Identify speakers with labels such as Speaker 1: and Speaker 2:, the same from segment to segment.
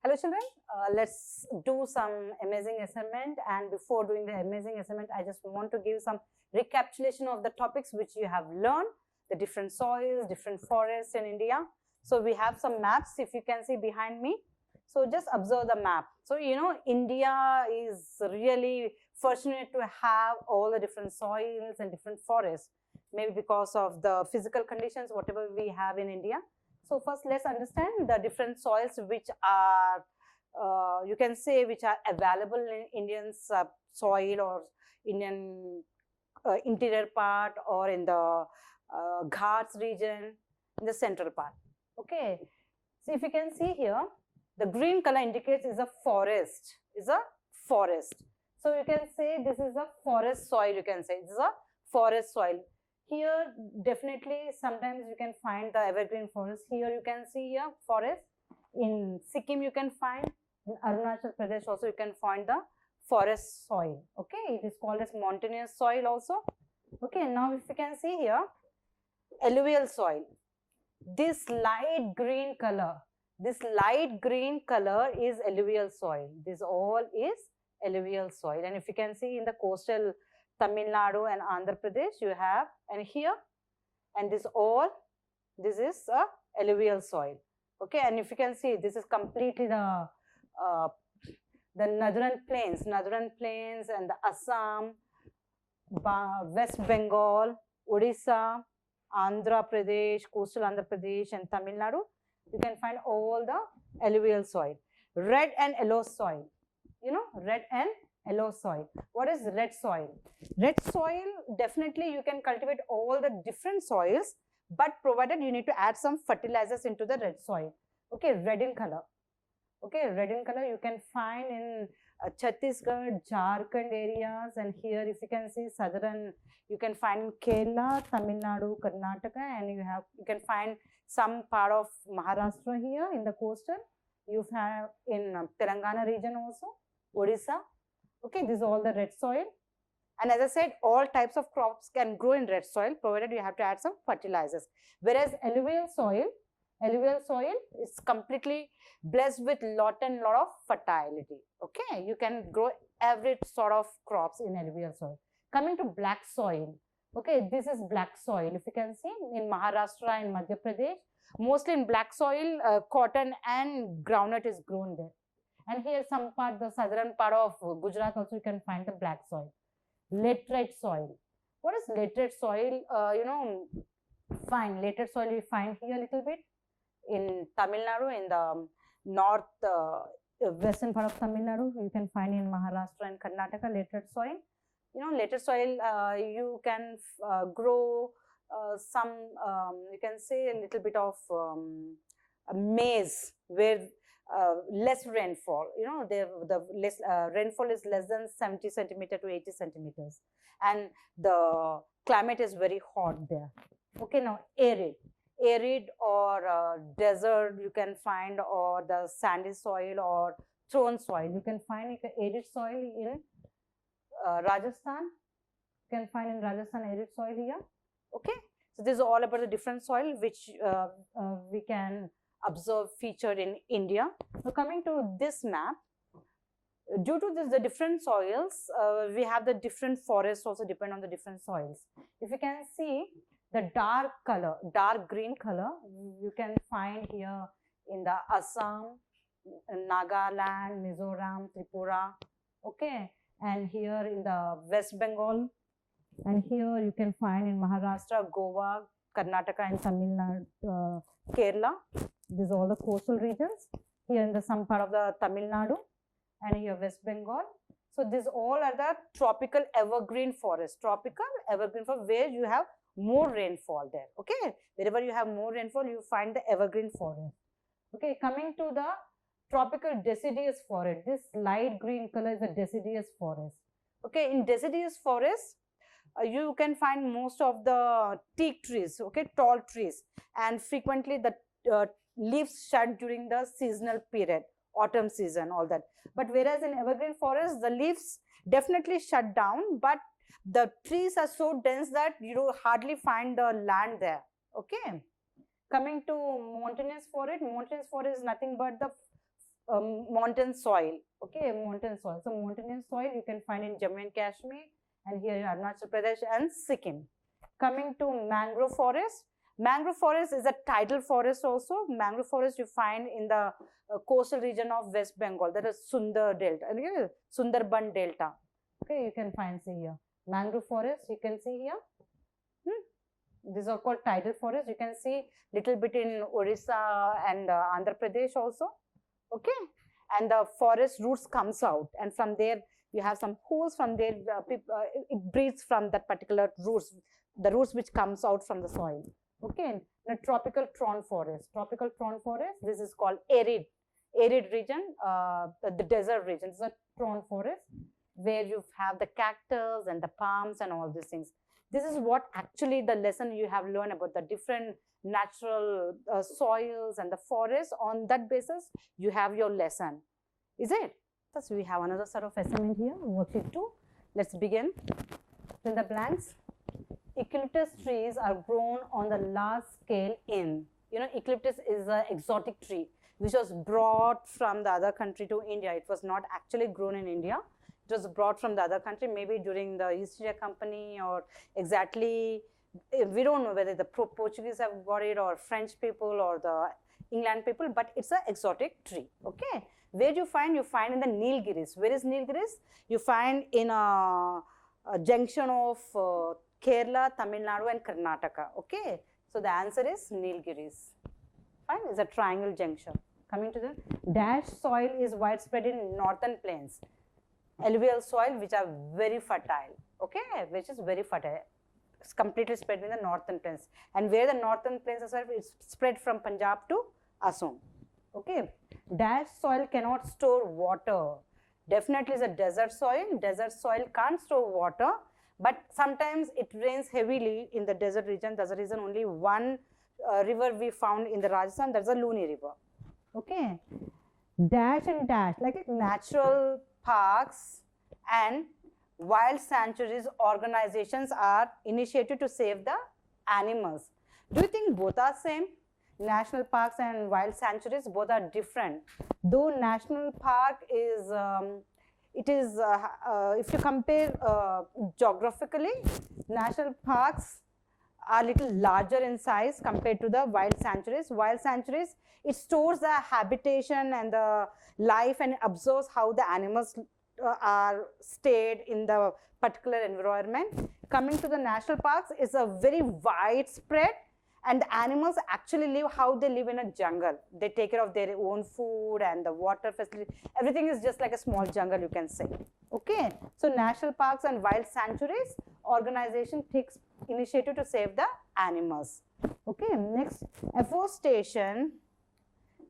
Speaker 1: Hello children, let's do some amazing assignment, and before doing the amazing assignment I just want to give some recapitulation of the topics which you have learned, the different soils, different forests in India. So we have some maps, if you can see behind me. So just observe the map. So you know India is really fortunate to have all the different soils and different forests, maybe because of the physical conditions whatever we have in India. So first let's understand the different soils which are you can say which are available in Indian soil or Indian interior part or in the Ghats region in the central part. Okay, so if you can see here, the green color indicates is a forest, So you can say this is a forest soil, you can say this is a forest soil. Here definitely sometimes you can find the evergreen forest. Here you can see here forest. In Sikkim you can find, in Arunachal Pradesh also you can find the forest soil. Okay, it is called as mountainous soil also. Okay, now if you can see here, alluvial soil. This light green color is alluvial soil. This all is alluvial soil. And if you can see in the coastal Tamil Nadu and Andhra Pradesh you have, and here, and this is a alluvial soil. Okay, and if you can see, this is completely the northern plains and the Assam, West Bengal, Odisha, Andhra Pradesh, coastal Andhra Pradesh and Tamil Nadu. You can find all the alluvial soil. Red and yellow soil. You know, red and yellow soil. What is red soil? Red soil, definitely you can cultivate all the different soils, but provided you need to add some fertilizers into the red soil. Okay, red in color. Okay, red in color you can find in Chhattisgarh, Jharkhand areas, and here if you can see southern, you can find Kerala, Tamil Nadu, Karnataka, and you can find some part of Maharashtra here in the coastal. You have in Telangana region also, Odisha. Okay, this is all the red soil. And as I said, all types of crops can grow in red soil, provided you have to add some fertilizers. Whereas alluvial soil is completely blessed with lot of fertility. Okay, you can grow every sort of crops in alluvial soil. Coming to black soil. Okay, this is black soil. If you can see in Maharashtra and Madhya Pradesh, mostly in black soil, cotton and groundnut is grown there. And here some part, the southern part of Gujarat also you can find the black soil. Literate soil. What is literate soil? Literate soil you find here a little bit in Tamil Nadu, in the north western part of Tamil Nadu. You can find in Maharashtra and Karnataka literate soil. You know, literate soil you can grow some you can say a little bit of maize where less rainfall. You know, the less rainfall is less than 70 centimeter to 80 centimeters, and the climate is very hot there. Okay, now arid or desert you can find, or the sandy soil or Tron soil. You can find arid soil in Rajasthan. You can find in Rajasthan arid soil here. Okay, so this is all about the different soil which we can observe featured in India. So coming to this map, due to this the different soils, we have the different forests also depend on the different soils. If you can see the dark green color, you can find here in the Assam, Nagaland, Mizoram, Tripura. Okay, and here in the West Bengal, and here you can find in Maharashtra, Goa, Karnataka and Tamil Nadu, Kerala. These are all the coastal regions. Here in the some part of the Tamil Nadu, and here West Bengal. So these all are the tropical evergreen forest. Where you have more rainfall there. Okay, wherever you have more rainfall, you find the evergreen forest. Okay, coming to the tropical deciduous forest. This light green color is a deciduous forest. Okay, in deciduous forest, you can find most of the teak trees, okay, tall trees, and frequently the leaves shed during the seasonal period, autumn season, all that. But whereas in evergreen forest, the leaves definitely shut down, but the trees are so dense that you hardly find the land there. Okay, coming to mountainous forest is nothing but the mountain soil. Okay, mountain soil. So mountainous soil you can find in Jammu and Kashmir, and here in Arunachal Pradesh and Sikkim. Coming to mangrove forest. Mangrove forest is a tidal forest also. Mangrove forest you find in the coastal region of West Bengal. That is Sundar Delta, Sundarban Delta. Okay, you can find, see here. Mangrove forest you can see here. These are called tidal forest. You can see little bit in Orissa and Andhra Pradesh also. Okay, and the forest roots comes out, and from there you have some holes. From there it breathes from that particular roots, the roots which comes out from the soil. Okay, the tropical Tron forest. Tropical Tron forest, this is called arid region, the desert region. It's a Tron forest where you have the cactus and the palms and all these things. This is what actually the lesson you have learned about the different natural soils and the forests. On that basis, you have your lesson. Is it? Thus, we have another set of assignment here, worksheet 2. Let's begin. In the blanks, eucalyptus trees are grown on the large scale in, eucalyptus is an exotic tree which was brought from the other country to India. It was not actually grown in India. It was brought from the other country, maybe during the East India Company or exactly, we don't know whether the Portuguese have got it or French people or the England people, but it's an exotic tree. Okay, where you find in the Nilgiris. Where is Nilgiris? You find in a junction of Kerala, Tamil Nadu and Karnataka. Okay, so the answer is Nilgiris. Fine, it's a triangle junction. Coming to the dash soil is widespread in northern plains. Alluvial soil which are very fertile, okay, which is very fertile. It's completely spread in the northern plains, and where the northern plains are, it's spread from Punjab to Assam. Okay, dash soil cannot store water. Definitely is a desert soil. Desert soil can't store water, but sometimes it rains heavily in the desert region. That's the reason only one river we found in the Rajasthan, that's a Luni river. Okay, dash and dash, like natural parks and wild sanctuaries organizations are initiated to save the animals. Do you think both are same? National parks and wild sanctuaries, both are different. Though national park is, if you compare geographically, national parks are little larger in size compared to the wild sanctuaries. Wild sanctuaries, it stores the habitation and the life and observes how the animals are stayed in the particular environment. Coming to the national parks, is a very widespread, and the animals actually live how they live in a jungle. They take care of their own food and the water facility. Everything is just like a small jungle, you can say. Okay, so national parks and wild sanctuaries organization takes initiative to save the animals. Okay, next, afforestation,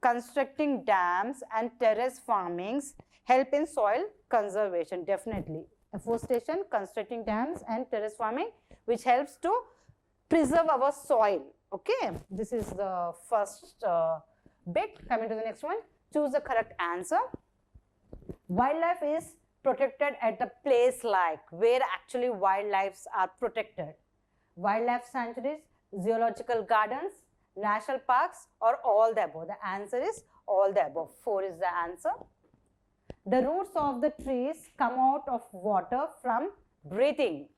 Speaker 1: constructing dams and terrace farmings help in soil conservation. Definitely, afforestation, constructing dams and terrace farming, which helps to preserve our soil. Okay, this is the first bit. Coming to the next one, choose the correct answer. Wildlife is protected at the place like, where actually wildlife are protected. Wildlife sanctuaries, zoological gardens, national parks, or all the above. The answer is all the above. 4 is the answer. The roots of the trees come out of water from breathing.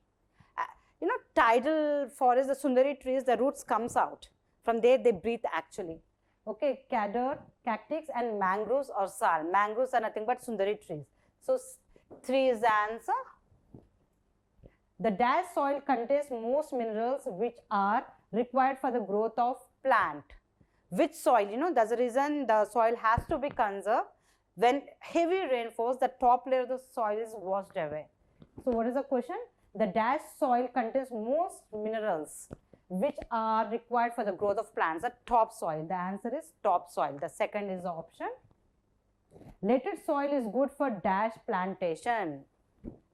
Speaker 1: Tidal forest, the Sundari trees, the roots comes out. From there they breathe actually. Okay, cedar, cactus and mangroves or sal. Mangroves are nothing but Sundari trees. So 3 is the answer. The dash soil contains most minerals which are required for the growth of plant. Which soil? That's the reason the soil has to be conserved. When heavy rain falls, the top layer of the soil is washed away. So what is the question? The dash soil contains most minerals which are required for the growth of plants. The top soil. The answer is top soil. The second is the option. Literate soil is good for dash plantation.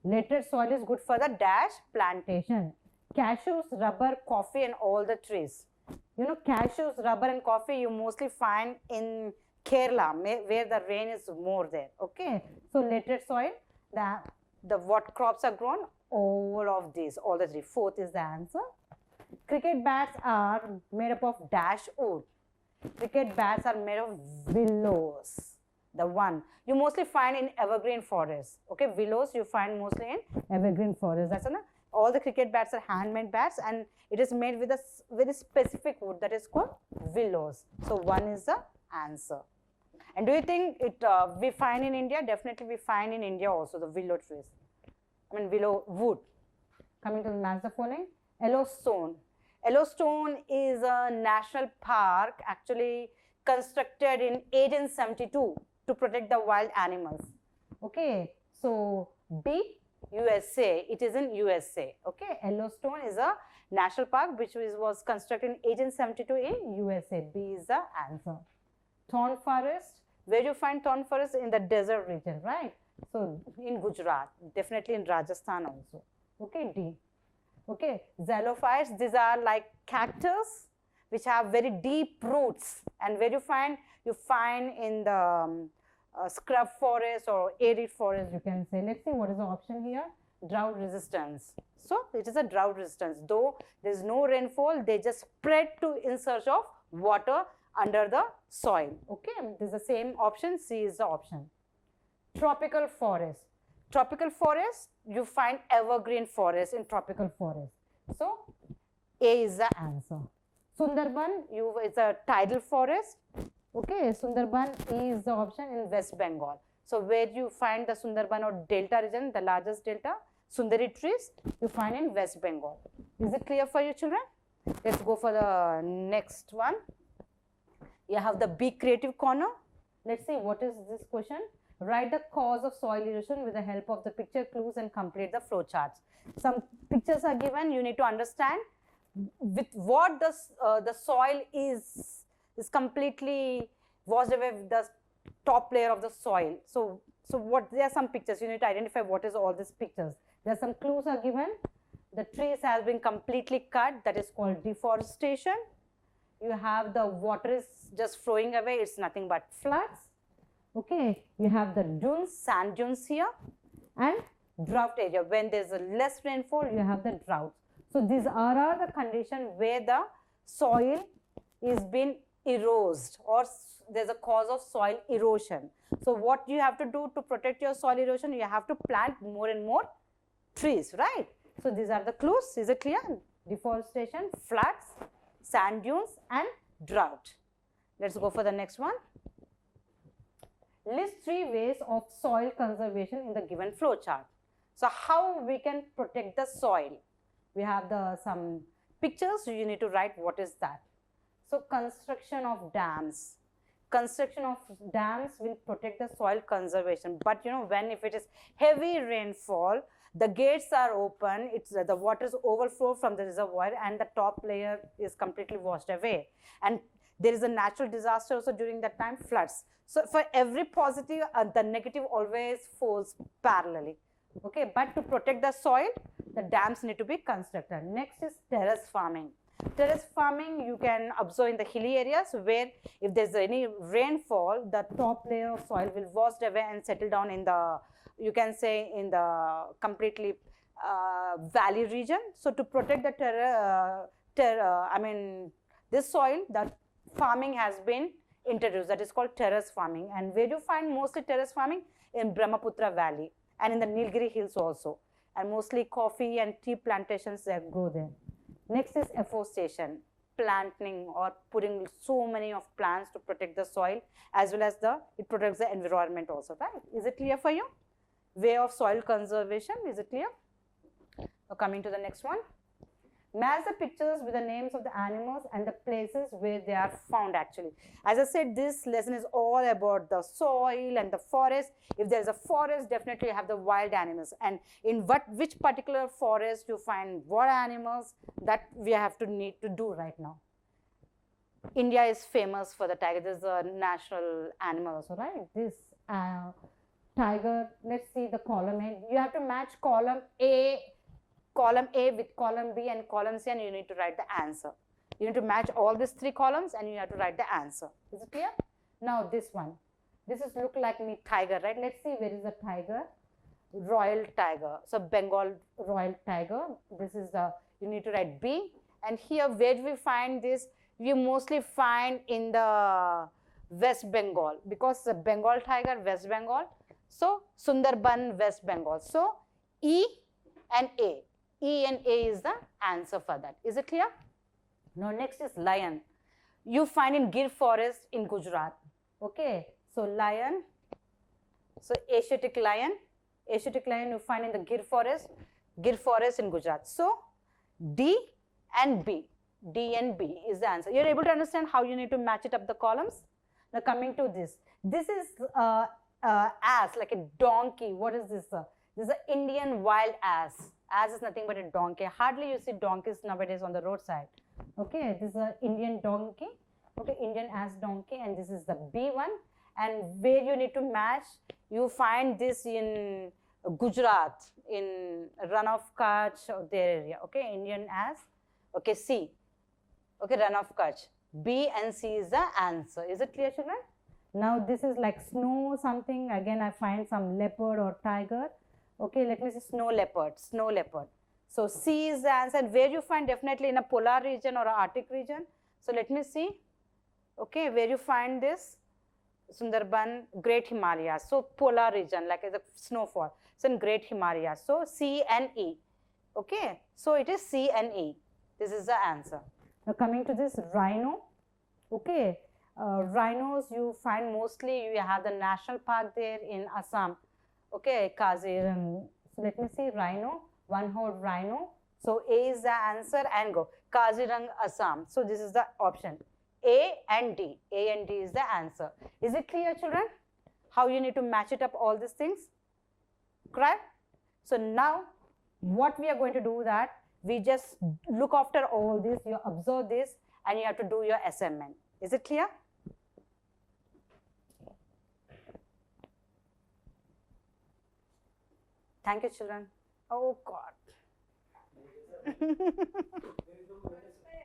Speaker 1: Literate soil is good for the dash plantation. Cashews, rubber, coffee and all the trees. Cashews, rubber and coffee you mostly find in Kerala, where the rain is more there. Okay, so literate soil, the what crops are grown? All of these, all the 3. 4th is the answer. Cricket bats are made up of dash wood. Cricket bats are made of willows. The one you mostly find in evergreen forests. Okay, willows you find mostly in evergreen forests. That's enough. All the cricket bats are handmade bats, and it is made with a very specific wood that is called willows. So 1 is the answer. And do you think it we find in India? Definitely we find in India also the willow trees. I mean willow wood. Coming to the match the following. Yellowstone. Yellowstone is a national park actually constructed in 1872 to protect the wild animals. Okay, so B, USA. It is in USA. Okay, Yellowstone is a national park which was constructed in 1872 in USA. B is the answer. Thorn forest. Where do you find thorn forest? In the desert region, right? So in Gujarat, definitely in Rajasthan also. Okay, D. Okay, xylophytes, these are like cactus which have very deep roots, and where you find in the scrub forest or arid forest, you can say. Let's see what is the option here. Drought resistance. So it is a drought resistance. Though there is no rainfall, they just spread in search of water under the soil. Okay, this is the same option. C is the option. Tropical forest. Tropical forest, you find evergreen forest in tropical forest. So A is the answer. Sundarban, it's a tidal forest. Okay, Sundarban is the option in West Bengal. So where you find the Sundarban or delta region, the largest delta, Sundari trees, you find in West Bengal. Is it clear for you, children? Let's go for the next one. You have the big creative corner. Let's see what is this question. Write the cause of soil erosion with the help of the picture clues and complete the flow charts. Some pictures are given. You need to understand with what the soil is completely washed away with the top layer of the soil. So what, there are some pictures. You need to identify what is all these pictures. There are some clues are given. The trees has been completely cut. That is called deforestation. You have the water is just flowing away. It's nothing but floods. Okay, you have the dunes, sand dunes here, and drought area. When there's a less rainfall, you have the drought. So these are the conditions where the soil is being eroded, or there's a cause of soil erosion. So what you have to do to protect your soil erosion, you have to plant more and more trees, right? So these are the clues. Is it clear? Deforestation, floods, sand dunes, and drought. Let's go for the next one. List 3 ways of soil conservation in the given flow chart. So how we can protect the soil? We have some pictures. So you need to write what is that. So construction of dams. Construction of dams will protect the soil conservation. But you know, if it is heavy rainfall, the gates are open, the water is overflow from the reservoir, and the top layer is completely washed away. And there is a natural disaster also during that time, floods. So for every positive, the negative always falls parallelly. Okay, but to protect the soil, the dams need to be constructed. Next is terrace farming. Terrace farming you can observe in the hilly areas where if there's any rainfall, the top layer of soil will wash away and settle down in the, you can say, in the completely valley region. So to protect the this soil, that farming has been introduced, that is called terrace farming. And where do you find mostly terrace farming? In Brahmaputra Valley and in the Nilgiri Hills also. And mostly coffee and tea plantations that grow there. Next is afforestation, planting or putting so many of plants to protect the soil, as well as it protects the environment also, right? Is it clear for you? Way of soil conservation, is it clear? Now coming to the next one. Match the pictures with the names of the animals and the places where they are found actually. As I said, this lesson is all about the soil and the forest. If there is a forest, definitely you have the wild animals. And in which particular forest you find what animals, that we need to do right now. India is famous for the tiger. This is a national animal also, right? This tiger, let's see the column A. You have to match column A with column B and column C, and you need to write the answer. You need to match all these 3 columns and you have to write the answer. Is it clear? Now this one. This is look like me tiger, right? Let's see where is the tiger. Royal tiger. So Bengal royal tiger. This is you need to write B. And here where do we find this? You mostly find in the West Bengal, because the Bengal tiger, West Bengal. So Sundarban, West Bengal. So E and A. E and A is the answer for that. Is it clear? Now next is lion. You find in Gir forest in Gujarat. Okay. So lion. So Asiatic lion. Asiatic lion you find in the Gir forest in Gujarat. So D and B. D and B is the answer. You're able to understand how you need to match it up the columns? Now coming to this. This is ass, like a donkey. What is this? This is an Indian wild ass. Ass is nothing but a donkey. Hardly you see donkeys nowadays on the roadside. Okay, this is an Indian donkey. Okay, Indian ass donkey, and this is the B one. And where you need to match, you find this in Gujarat, in Run of Kutch or their area. Okay, Indian ass. Okay, C. Okay, Run of Kutch. B and C is the answer. Is it clear, children? Now this is like snow something. Again, I find some leopard or tiger. Okay, let me see snow leopard. Snow leopard. So C is the answer. And where you find, definitely in a polar region or an Arctic region. So let me see. Okay, where you find this? Sundarban, Great Himalayas. So polar region, like as a snowfall. So in Great Himalayas. So C and E. Okay, so it is C and E. This is the answer. Now coming to this rhino. Okay, rhinos you find mostly, you have the national park there in Assam. Okay, Kazirang. So let me see rhino, one-horned rhino. So A is the answer and go. Kazirang, Assam. So this is the option. A and D. A and D is the answer. Is it clear, children? How you need to match it up all these things? Correct? So now what we are going to do that, we just look after all this, you observe this, and you have to do your assignment. Is it clear? Thank you, children. Oh, God.